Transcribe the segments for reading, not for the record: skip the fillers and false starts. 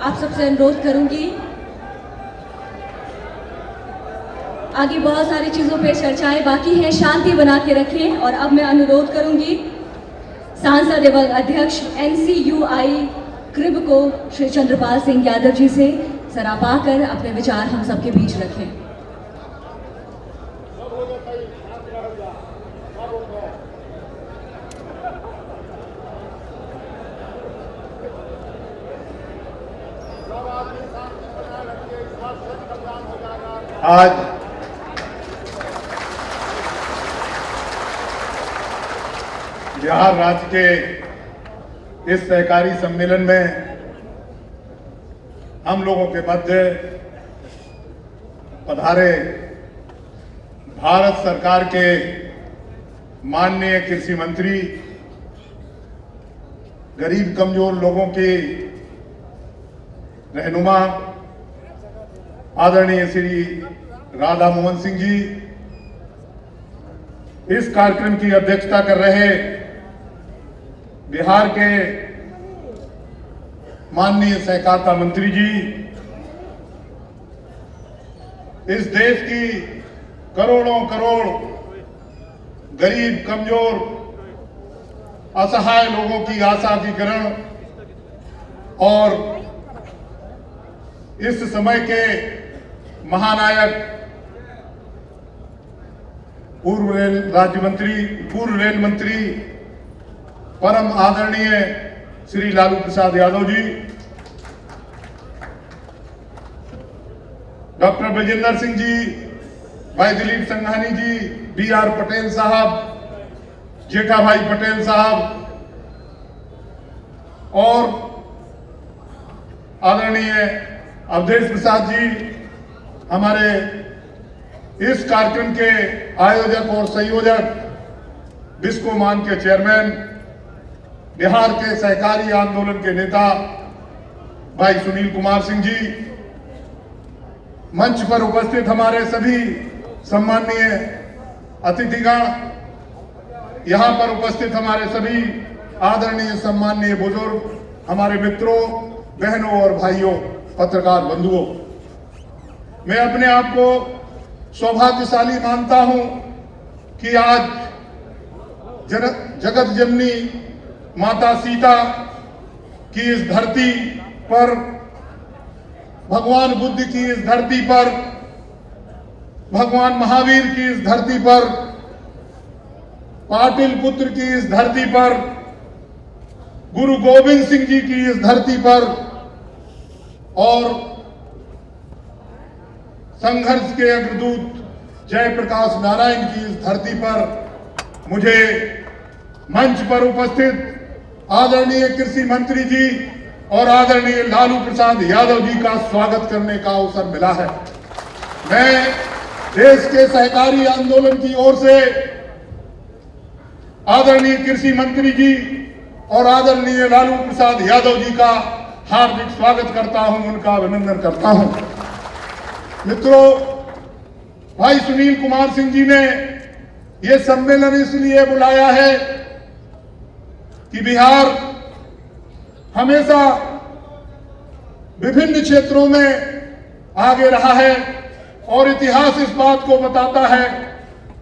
आप सबसे अनुरोध करूंगी, आगे बहुत सारी चीज़ों पे चर्चाएं बाकी हैं, शांति बना के रखें। और अब मैं अनुरोध करूंगी सांसद एवं अध्यक्ष NCUI क्रिब को श्री चंद्रपाल सिंह यादव जी से सराप आकर अपने विचार हम सबके बीच रखें। आज बिहार राज्य के इस सहकारी सम्मेलन में हम लोगों के मध्य पधारे भारत सरकार के माननीय कृषि मंत्री, गरीब कमजोर लोगों की रहनुमा आदरणीय श्री राधा मोहन सिंह जी, इस कार्यक्रम की अध्यक्षता कर रहे बिहार के माननीय सहकारिता मंत्री जी, इस देश की करोड़ों करोड़ गरीब कमजोर असहाय लोगों की आशा की किरण और इस समय के महानायक पूर्व रेल मंत्री परम आदरणीय श्री लालू प्रसाद यादव जी, डॉक्टर ब्रजेंद्र सिंह जी, भाई दिलीप संघानी जी, BR पटेल साहब, जेठा भाई पटेल साहब और आदरणीय अवधेश प्रसाद जी, हमारे इस कार्यक्रम के आयोजक और संयोजक, बिस्कोमान के चेयरमैन, बिहार के सहकारी आंदोलन के नेता भाई सुनील कुमार सिंह जी, मंच पर उपस्थित हमारे सभी सम्माननीय अतिथिगण, यहां पर उपस्थित हमारे सभी आदरणीय सम्माननीय बुजुर्ग, हमारे मित्रों, बहनों और भाइयों, पत्रकार बंधुओं, मैं अपने आप को सौभाग्यशाली मानता हूं कि आज जगत जननी माता सीता की इस धरती पर, भगवान बुद्ध की इस धरती पर, भगवान महावीर की इस धरती पर, पाटिल पुत्र की इस धरती पर, गुरु गोविंद सिंह जी की इस धरती पर और संघर्ष के अग्रदूत जयप्रकाश नारायण की इस धरती पर मुझे मंच पर उपस्थित आदरणीय कृषि मंत्री जी और आदरणीय लालू प्रसाद यादव जी का स्वागत करने का अवसर मिला है। मैं देश के सहकारी आंदोलन की ओर से आदरणीय कृषि मंत्री जी और आदरणीय लालू प्रसाद यादव जी का हार्दिक स्वागत करता हूं, उनका अभिनंदन करता हूं। मित्रों, भाई सुनील कुमार सिंह जी ने यह सम्मेलन इसलिए बुलाया है कि बिहार हमेशा विभिन्न क्षेत्रों में आगे रहा है और इतिहास इस बात को बताता है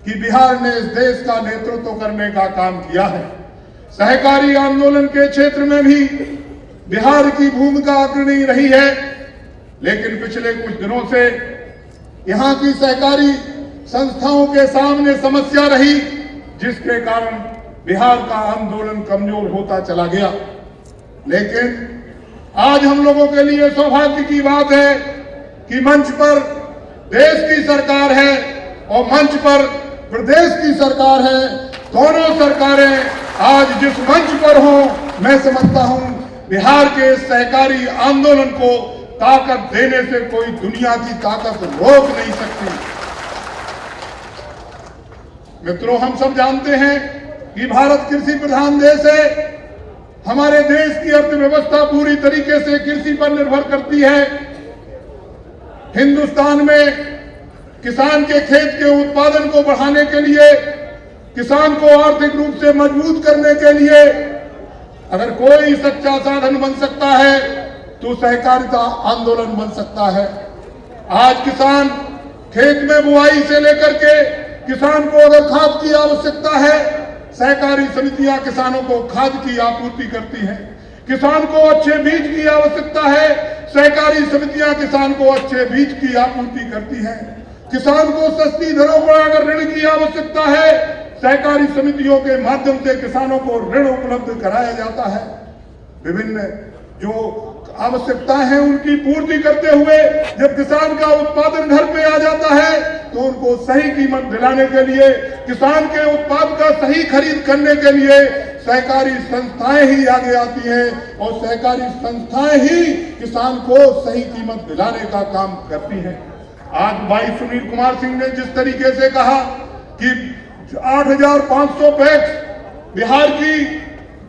कि बिहार ने इस देश का नेतृत्व करने का काम किया है। सहकारी आंदोलन के क्षेत्र में भी बिहार की भूमिका अग्रणी रही है, लेकिन पिछले कुछ दिनों से यहां की सहकारी संस्थाओं के सामने समस्या रही, जिसके कारण बिहार का आंदोलन कमजोर होता चला गया। लेकिन आज हम लोगों के लिए सौभाग्य की बात है कि मंच पर देश की सरकार है और मंच पर प्रदेश की सरकार है। दोनों सरकारें आज जिस मंच पर हों, मैं समझता हूं बिहार के सहकारी आंदोलन को ताकत देने से कोई दुनिया की ताकत रोक नहीं सकती। मित्रों, हम सब जानते हैं कि भारत कृषि प्रधान देश है। हमारे देश की अर्थव्यवस्था पूरी तरीके से कृषि पर निर्भर करती है। हिंदुस्तान में किसान के खेत के उत्पादन को बढ़ाने के लिए, किसान को आर्थिक रूप से मजबूत करने के लिए अगर कोई सच्चा साधन बन सकता है तो सहकारिता आंदोलन बन सकता है। आज किसान खेत में बुआई से लेकर के किसान को अगर खाद की आवश्यकता है, सहकारी समितियां किसानों को खाद की आपूर्ति करती हैं। किसान को अच्छे बीज की आवश्यकता है, सहकारी समितियां किसान को अच्छे बीज की आपूर्ति करती हैं। किसान को सस्ती दरों पर अगर ऋण की आवश्यकता है, सहकारी समितियों के माध्यम से किसानों को ऋण उपलब्ध कराया जाता है। विभिन्न जो आवश्यकताएं हैं उनकी पूर्ति करते हुए जब किसान का उत्पादन घर पे आ जाता है तो उनको सही कीमत दिलाने के लिए, किसान के उत्पाद का सही खरीद करने के लिए सहकारी संस्थाएं ही आगे आती हैं और सहकारी संस्थाएं ही किसान को सही कीमत दिलाने का काम करती हैं। आज भाई सुनील कुमार सिंह ने जिस तरीके से कहा कि 8,500 पैक्स बिहार की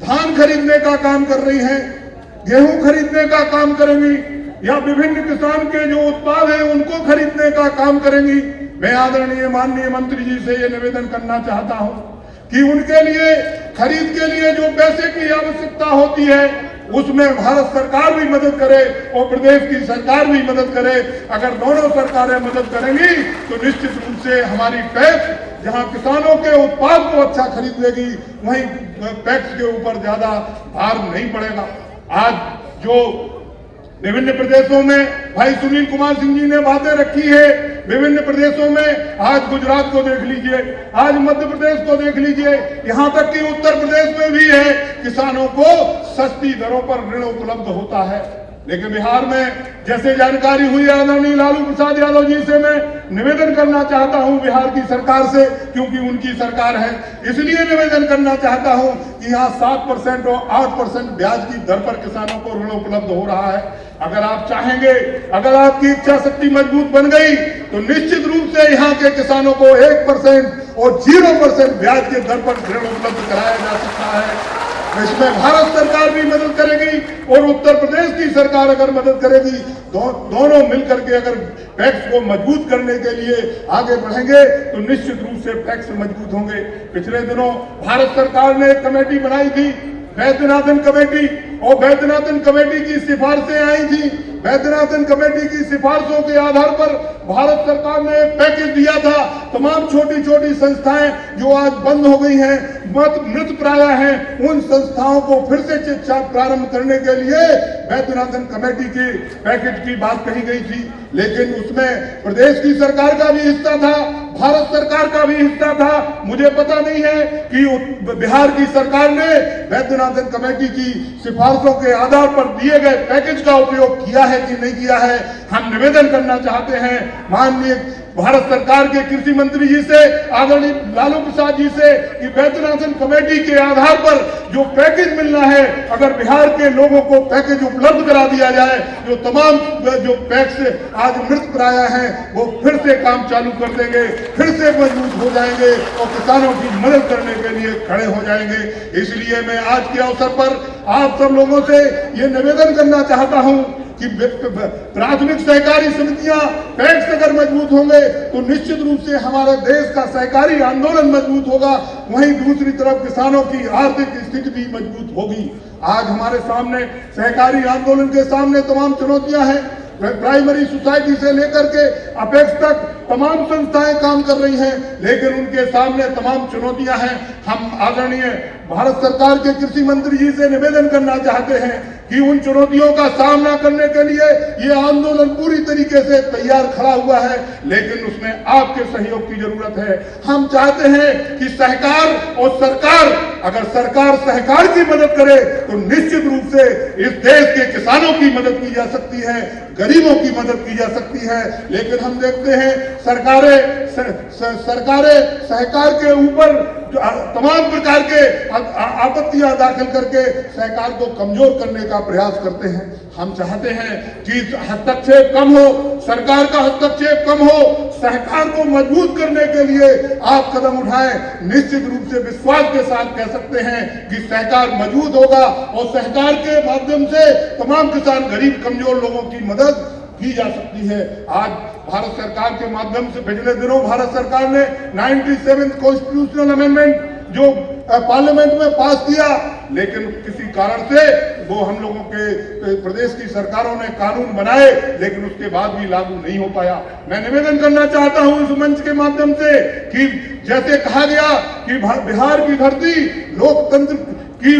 धान खरीदने का काम कर रही हैं, गेहूं खरीदने का काम करेंगी या विभिन्न किसान के जो उत्पाद हैं उनको खरीदने का काम करेंगी। मैं आदरणीय माननीय मंत्री जी से ये निवेदन करना चाहता हूं कि उनके लिए खरीद के लिए जो पैसे की आवश्यकता होती है उसमें भारत सरकार भी मदद करे और प्रदेश की सरकार भी मदद करे। अगर दोनों सरकारें मदद करेंगी तो निश्चित रूप से हमारी पैक्स जहां किसानों के उत्पाद को अच्छा खरीद लेगी वहीं पैक्स के ऊपर ज्यादा भार नहीं पड़ेगा। आज जो विभिन्न प्रदेशों में भाई सुनील कुमार सिंह जी ने बातें रखी है, विभिन्न प्रदेशों में आज गुजरात को देख लीजिए, आज मध्य प्रदेश को देख लीजिए, यहां तक कि उत्तर प्रदेश में भी है किसानों को सस्ती दरों पर ऋण उपलब्ध होता है। लेकिन बिहार में जैसे जानकारी हुई आदरणीय लालू प्रसाद यादव जी से मैं निवेदन करना चाहता हूं बिहार की सरकार से, क्योंकि उनकी सरकार है इसलिए निवेदन करना चाहता हूं कि यहाँ 7% और 8% ब्याज की दर पर किसानों को ऋण उपलब्ध हो रहा है। अगर आप चाहेंगे, अगर आपकी इच्छा शक्ति मजबूत बन गई तो निश्चित रूप से यहाँ के किसानों को 1% और 0% ब्याज के दर पर ऋण उपलब्ध कराया जा सकता है। इसमें भारत सरकार भी मदद करेगी और उत्तर प्रदेश की सरकार अगर मदद करेगी, दोनों मिलकर के अगर पैक्स को मजबूत करने के लिए आगे बढ़ेंगे तो निश्चित रूप से पैक्स मजबूत होंगे। पिछले दिनों भारत सरकार ने एक कमेटी बनाई थी, वैद्यनाथन कमेटी, और वैद्यनाथन कमेटी की सिफारिशें आई थी। वैद्यनाथन कमेटी की सिफारिशों के आधार पर भारत सरकार ने एक पैकेज दिया था। तमाम छोटी छोटी संस्थाएं जो आज बंद हो गई हैं, मृत प्राय हैं, उन संस्थाओं को फिर से शिक्षा प्रारंभ करने के लिए वैद्यनाथन कमेटी के पैकेज की बात कही गई थी। लेकिन उसमें प्रदेश की सरकार का भी हिस्सा था, भारत सरकार का भी हिस्सा था। मुझे पता नहीं है कि बिहार की सरकार ने वैद्यनाथन कमेटी की सिफारिशों के आधार पर दिए गए पैकेज का उपयोग किया है कि नहीं किया है। हम निवेदन करना चाहते हैं माननीय भारत सरकार के कृषि मंत्री जी से, आदरणीय लालू प्रसाद जी से, कि वैद्यनाथन कमेटी के आधार पर जो पैकेज मिलना है, अगर बिहार के लोगों को पैकेज उपलब्ध करा दिया जाए, जो तमाम जो पैक्स आज मृत प्राय हैं वो फिर से काम चालू कर देंगे, फिर से मजबूत हो जाएंगे और किसानों की मदद करने के लिए खड़े हो जाएंगे। इसलिए मैं आज के अवसर पर आप सब लोगों से ये निवेदन करना चाहता हूं कि प्राथमिक सहकारी समितियां, पैक्स अगर मजबूत होंगे तो निश्चित रूप से हमारे देश का सहकारी आंदोलन मजबूत होगा, वहीं दूसरी तरफ किसानों की आर्थिक स्थिति भी मजबूत होगी। आज हमारे सामने सहकारी आंदोलन के सामने तमाम चुनौतियां हैं। प्राइमरी सोसाइटी से लेकर के अपेक्स तक तमाम संस्थाएं काम कर रही हैं, लेकिन उनके सामने तमाम चुनौतियां हैं। हम आदरणीय भारत सरकार के कृषि मंत्री जी से निवेदन करना चाहते हैं कि उन चुनौतियों का सामना करने के लिए ये आंदोलन पूरी तरीके से तैयार खड़ा हुआ है, लेकिन उसमें आपके सहयोग की जरूरत है। हम चाहते हैं कि सहकार और सरकार, अगर सरकार सहकार की मदद करे तो निश्चित रूप से इस देश के किसानों की मदद की जा सकती है, गरीबों की मदद की जा सकती है। लेकिन हम देखते हैं सरकारें सहकार के ऊपर तमाम प्रकार के आपत्तियां दाखिल करके सहकार को कमजोर करने का प्रयास करते हैं। हम चाहते हैं कि हस्तक्षेप कम हो, सरकार का हस्तक्षेप कम हो, सहकार को मजबूत करने के लिए आप कदम उठाएं। निश्चित रूप से विश्वास के साथ कह सकते हैं कि सहकार मजबूत होगा और सहकार के माध्यम से तमाम किसान, गरीब, कमजोर लोगों की मदद की जा सकती है। आज भारत सरकार के माध्यम से पिछले दिनों भारत सरकार ने 97th कॉन्स्टिट्यूशनल अमेंडमेंट जो पार्लियामेंट में पास किया, लेकिन किसी कारण से वो हम लोगों के प्रदेश की सरकारों ने कानून बनाए, लेकिन उसके बाद भी लागू नहीं हो पाया। मैं निवेदन करना चाहता हूं इस मंच के माध्यम से कि जैसे कहा गया कि बिहार की धरती लोकतंत्र की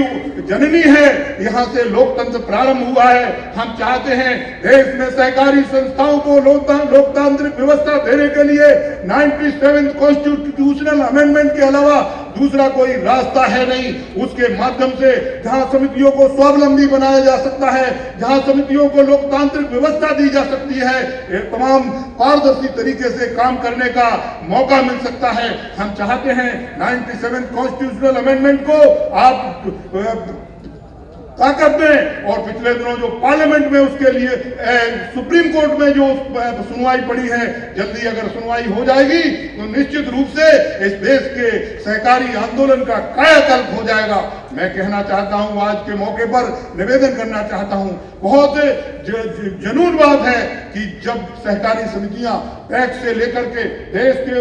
जननी है, यहाँ से लोकतंत्र प्रारंभ हुआ है। हम चाहते हैं देश में सहकारी संस्थाओं को लोकतांत्रिक व्यवस्था देने के लिए 97th कॉन्स्टिट्यूशनल अमेंडमेंट के अलावा दूसरा कोई रास्ता है नहीं। उसके माध्यम से जहां समितियों को स्वावलंबी बनाया जा सकता है, जहां समितियों को लोकतांत्रिक व्यवस्था दी जा सकती है, तमाम पारदर्शी तरीके से काम करने का मौका मिल सकता है। हम चाहते हैं 97th कॉन्स्टिट्यूशनल अमेंडमेंट को आप ताकत दें, और पिछले दिनों जो पार्लियामेंट में उसके लिए सुप्रीम कोर्ट में जो सुनवाई पड़ी है, जल्दी अगर सुनवाई हो जाएगी तो निश्चित रूप से इस देश के सहकारी आंदोलन का कायाकल्प हो जाएगा। मैं कहना चाहता हूं, आज के मौके पर निवेदन करना चाहता हूं, बहुत जनून बात है कि जब सहकारी समितियां टैक्स से लेकर के देश के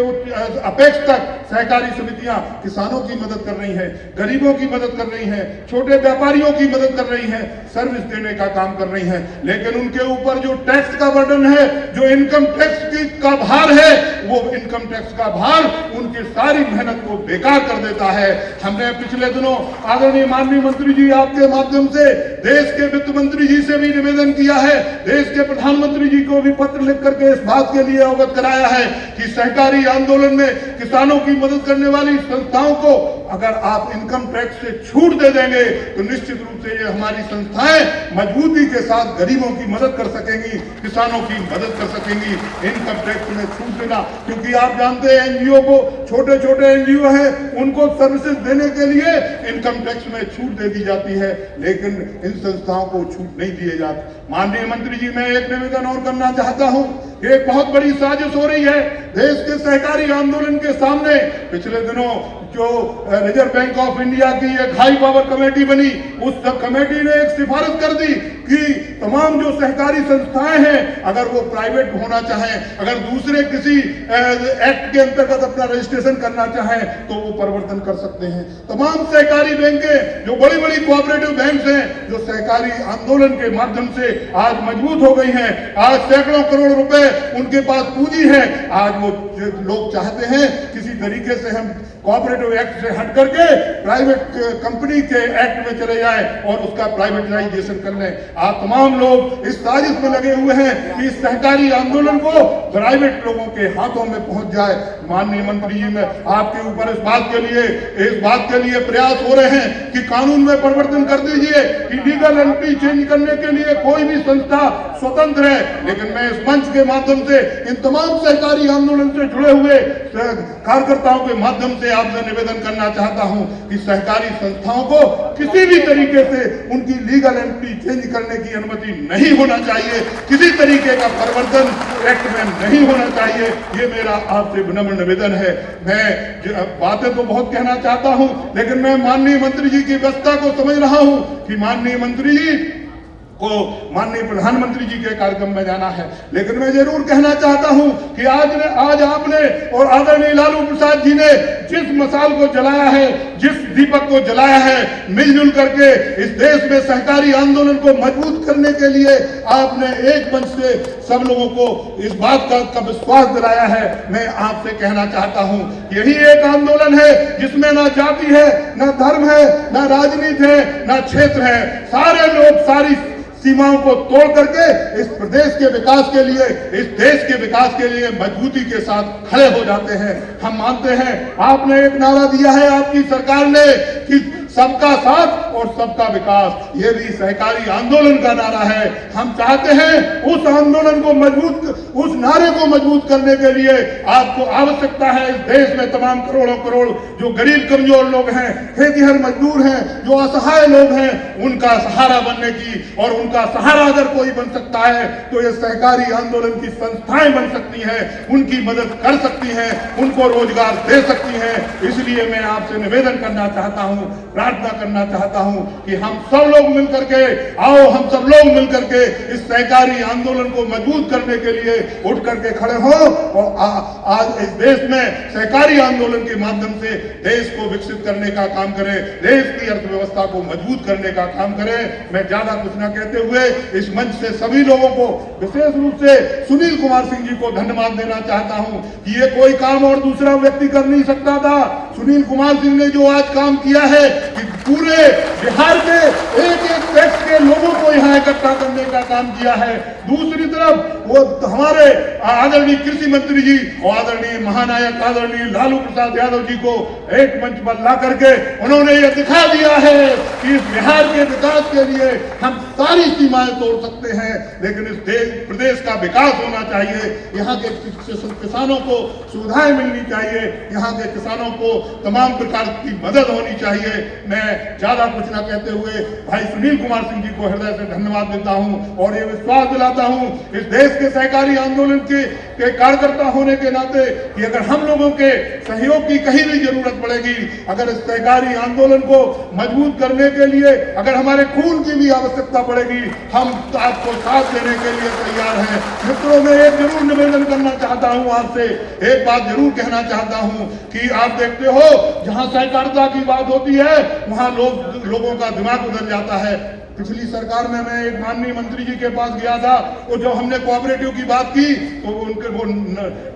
अपेक्ष तक सहकारी समितियां किसानों की मदद कर रही हैं, गरीबों की मदद कर रही हैं, छोटे व्यापारियों की मदद कर रही हैं, सर्विस देने का काम कर रही हैं, लेकिन उनके ऊपर जो टैक्स का बर्डन है, जो इनकम टैक्स का भार है, वो इनकम टैक्स का भार उनकी सारी मेहनत को बेकार कर देता है। हमने पिछले दिनों आदरणीय माननीय मंत्री जी आपके माध्यम से देश के वित्त मंत्री जी से भी निवेदन किया है, देश के प्रधानमंत्री जी को भी पत्र लिख करके इस बात के लिए अवगत कराया है कि सहकारी आंदोलन में किसानों की मदद करने वाली संस्थाओं को अगर आप इनकम टैक्स से छूट दे देंगे तो निश्चित रूप से ये हमारी संस्थाएं मजबूती के साथ गरीबों की मदद कर सकेंगी, किसानों की मदद कर सकेंगी। इनकम टैक्स में छूट देना, क्योंकि आप जानते हैं एनजीओ को, छोटे छोटे एनजीओ हैं, उनको सर्विसेज देने के लिए इनकम टैक्स में छूट दे दी जाती है, लेकिन इन संस्थाओं को छूट नहीं दिए जाते। माननीय मंत्री जी, मैं एक निवेदन और करना चाहता हूं, एक बहुत बड़ी साजिश हो रही है देश के सहकारी आंदोलन के सामने। पिछले दिनों जो रिजर्व बैंक ऑफ इंडिया की एक हाई पावर कमेटी बनी, उस कमेटी ने एक सिफारिश कर दी कि तमाम जो सहकारी संस्थाएं हैं, अगर वो प्राइवेट होना चाहें, अगर दूसरे किसी एक्ट के अंतर्गत अपना रजिस्ट्रेशन करना चाहें तो वो परिवर्तन कर सकते हैं। तमाम सहकारी बैंकें, जो बड़ी बड़ी कोऑपरेटिव बैंक हैं, जो सहकारी आंदोलन के माध्यम से आज मजबूत हो गई हैं, आज सैकड़ों करोड़ रुपए उनके पास पूंजी है, आज वो लोग चाहते हैं किसी तरीके से हम कोऑपरेटिव एक्ट से हट करके प्राइवेट कंपनी के एक्ट में चले जाए और उसका प्राइवेटाइजेशन कर लें। आप तमाम लोग इस साजिश में लगे हुए हैं कि इस सहकारी आंदोलन को प्राइवेट लोगों के हाथों में पहुंच जाए। माननीय मंत्री जी, मैं आपके ऊपर इस बात के लिए प्रयास हो रहे हैं कि कानून में परिवर्तन कर दीजिए कि लीगल एंट्री चेंज करने के लिए कोई भी संस्था स्वतंत्र है। लेकिन मैं इस मंच के माध्यम से इन तमाम सहकारी आंदोलन से जुड़े हुए कार्यकर्ताओं के माध्यम से आपसे निवेदन करना चाहता हूं कि सहकारी संस्थाओं को किसी भी तरीके से उनकी लीगल एंट्री चेंज करने की अनुमति नहीं होना चाहिए, किसी तरीके का परिवर्तन एक्ट में नहीं होना चाहिए। ये मेरा आपसे विनम्र निवेदन है। मैं बातें तो बहुत कहना चाहता हूं, लेकिन मैं माननीय मंत्री जी की व्यवस्था को समझ रहा हूं कि माननीय मंत्री जी को माननीय प्रधानमंत्री जी के कार्यक्रम में जाना है, लेकिन मैं जरूर कहना चाहता हूं कि आज आपने और आदरणीय लालू प्रसाद जी ने जिस मसाल को जलाया है, जिस दीपक को जलाया है, मिलजुल करके इस देश में सहकारी आंदोलन को मजबूत करने के लिए आपने एक मंच से सब लोगों को इस बात का विश्वास दिलाया है। मैं आपसे कहना चाहता हूं, यही एक आंदोलन है जिसमें ना जाति है, ना धर्म है, ना राजनीति है, ना क्षेत्र है। सारे लोग सारी सीमाओं को तोड़ करके इस प्रदेश के विकास के लिए, इस देश के विकास के लिए मजबूती के साथ खड़े हो जाते हैं। हम मानते हैं, आपने एक नारा दिया है आपकी सरकार ने कि सबका साथ और सबका विकास, ये भी सहकारी आंदोलन का नारा है। हम चाहते हैं उस आंदोलन को उस नारे को मजबूत करने के लिए आपको आवश्यकता है इस देश में तमाम करोड़ों करोड़ जो गरीब कमजोर लोग हैं, खेतीहर मजदूर हैं, जो असहाय लोग हैं, उनका सहारा बनने की, और उनका सहारा अगर कोई बन सकता है तो ये सहकारी आंदोलन की संस्थाएं बन सकती हैं, उनकी मदद कर सकती हैं, उनको रोजगार दे सकती हैं। इसलिए मैं आपसे निवेदन करना चाहता हूं, प्रार्थना करना चाहता हूं हूं कि हम सब लोग मिलकर के आओ, हम सब लोग मिलकर के इस सहकारी आंदोलन को मजबूत करने के लिए उठ करके खड़े हो और आज इस देश में सहकारी आंदोलन के माध्यम से देश को विकसित करने का काम करें, देश की अर्थव्यवस्था को मजबूत करने का काम करें। मैं ज्यादा कुछ न कहते हुए इस मंच से सभी लोगों को, विशेष रूप से सुनील कुमार सिंह जी को धन्यवाद देना चाहता हूं कि ये कोई काम और दूसरा व्यक्ति कर नहीं सकता था। सुनील कुमार सिंह ने जो आज काम किया है कि पूरे बिहार के एक एक टैक्स के लोगों को यहाँ इकट्ठा करने का काम किया है। दूसरी तरफ वो हमारे आदरणीय कृषि मंत्री जी और आदरणीय महानायक आदरणीय लालू प्रसाद यादव जी को एक मंच पर ला करके उन्होंने ये दिखा दिया है कि इस बिहार के विकास के लिए हम सारी सीमाएं तोड़ सकते हैं, लेकिन इस प्रदेश का विकास होना चाहिए। यहाँ के किसानों को सुविधाएं मिलनी चाहिए, यहाँ के किसानों को तमाम प्रकार की मदद होनी चाहिए। मैं ज्यादा कुछ न कहते हुए भाई सुनील कुमार सिंह जी को हृदय से धन्यवाद देता हूं और ये विश्वास दिलाता हूं इस देश के सहकारी आंदोलन के कार्यकर्ता होने के नाते कि अगर हम लोगों के सहयोग की कहीं भी जरूरत पड़ेगी, अगर इस सहकारी आंदोलन को मजबूत करने के लिए अगर हमारे खून की भी आवश्यकता पड़ेगी, हम आपको साथ देने के लिए तैयार हैं। मित्रों, मैं एक जरूर निवेदन करना चाहता हूं आपसे, एक बात जरूर कहना चाहता हूं कि आप देखते हो जहां सहकारिता की बात होती है वहां लोगों का दिमाग उधर जाता है। पिछली सरकार में मैं एक माननीय मंत्री जी के पास गया था, वो जब हमने कोऑपरेटिव की बात की तो उनके वो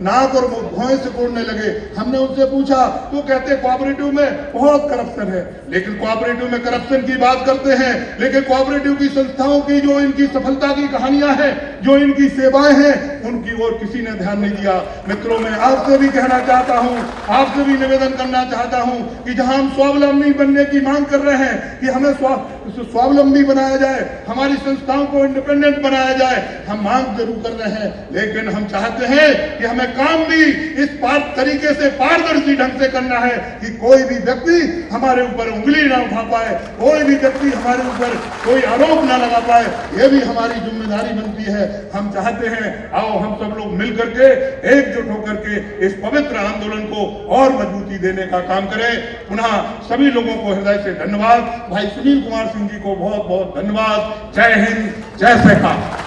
नाक और भौं से कोड़ने लगे। हमने उनसे पूछा तो कहते कोऑपरेटिव में बहुत करप्शन है, लेकिन कोऑपरेटिव में करप्शन की बात करते हैं, लेकिन कोऑपरेटिव की संस्थाओं की जो इनकी सफलता की कहानियां हैं, जो इनकी सेवाएं हैं, उनकी ओर किसी ने ध्यान नहीं दिया। मित्रों, मैं आपसे भी कहना चाहता हूं, आपसे भी निवेदन करना चाहता हूं कि जहां हम स्वावलंबी बनने की मांग कर रहे हैं कि हमें स्वावलंबी बनाया जाए, हमारी संस्थाओं को इंडिपेंडेंट बनाया जाए, हम मांग जरूर कर रहे हैं, लेकिन हम चाहते हैं कि हमें काम भी इस तरीके से पारदर्शी ढंग से करना है कि कोई भी व्यक्ति हमारे ऊपर उंगली ना उठा पाए, कोई भी व्यक्ति हमारे ऊपर कोई आरोप ना लगा पाए। यह भी हमारी जिम्मेदारी बनती है। हम चाहते हैं आओ हम सब लोग मिल करके एकजुट होकर के इस पवित्र आंदोलन को और मजबूती देने का काम करें। पुनः सभी लोगों को हृदय से धन्यवाद। भाई सुनील कुमार सिंह जी को बहुत बहुत धन्यवाद। जय हिंद, जय सहकार।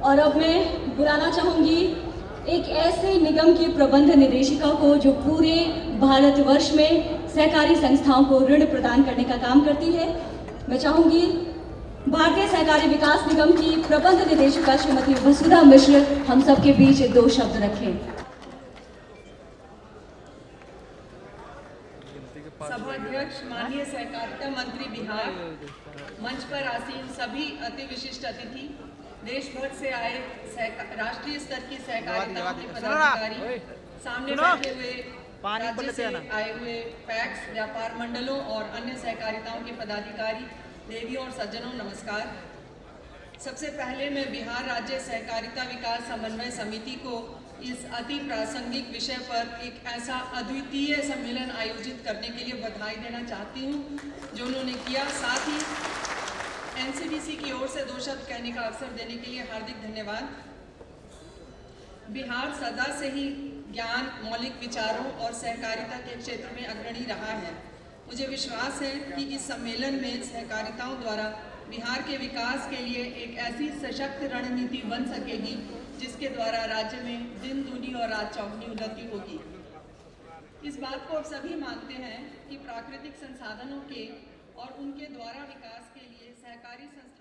और अब मैं बुलाना चाहूंगी एक ऐसे निगम की प्रबंध निदेशिका को जो पूरे भारतवर्ष में सहकारी संस्थाओं को ऋण प्रदान करने का काम करती है। मैं चाहूंगी भारतीय सहकारी विकास निगम की प्रबंध निदेशिका श्रीमती वसुधा मिश्र हम सबके बीच दो शब्द रखें। सभाध्यक्ष, माननीय सहकारिता मंत्री बिहार, मंच पर आसीन सभी अति विशिष्ट अतिथि, देश भर से आए राष्ट्रीय स्तर की सहकारिता के पदाधिकारी, सामने बैठे हुए राज्य से आए हुए पैक्स, व्यापार मंडलों और अन्य सहकारिताओं के पदाधिकारी, देवियों और सज्जनों, नमस्कार। सबसे पहले मैं बिहार राज्य सहकारिता विकास समन्वय समिति को इस अति प्रासंगिक विषय पर एक ऐसा अद्वितीय सम्मेलन आयोजित करने के लिए बधाई देना चाहती हूं जो उन्होंने किया। साथ ही एनसीडीसी की ओर से दो शब्द कहने का अवसर देने के लिए हार्दिक धन्यवाद। बिहार सदा से ही ज्ञान, मौलिक विचारों और सहकारिता के क्षेत्र में अग्रणी रहा है। मुझे विश्वास है कि इस सम्मेलन में सहकारिताओं द्वारा बिहार के विकास के लिए एक ऐसी सशक्त रणनीति बन सकेगी जिसके द्वारा राज्य में दिन दूनी और रात चौगुनी उन्नति होगी। इस बात को आप सभी मानते हैं कि प्राकृतिक संसाधनों के और उनके द्वारा विकास के लिए सहकारी संस्था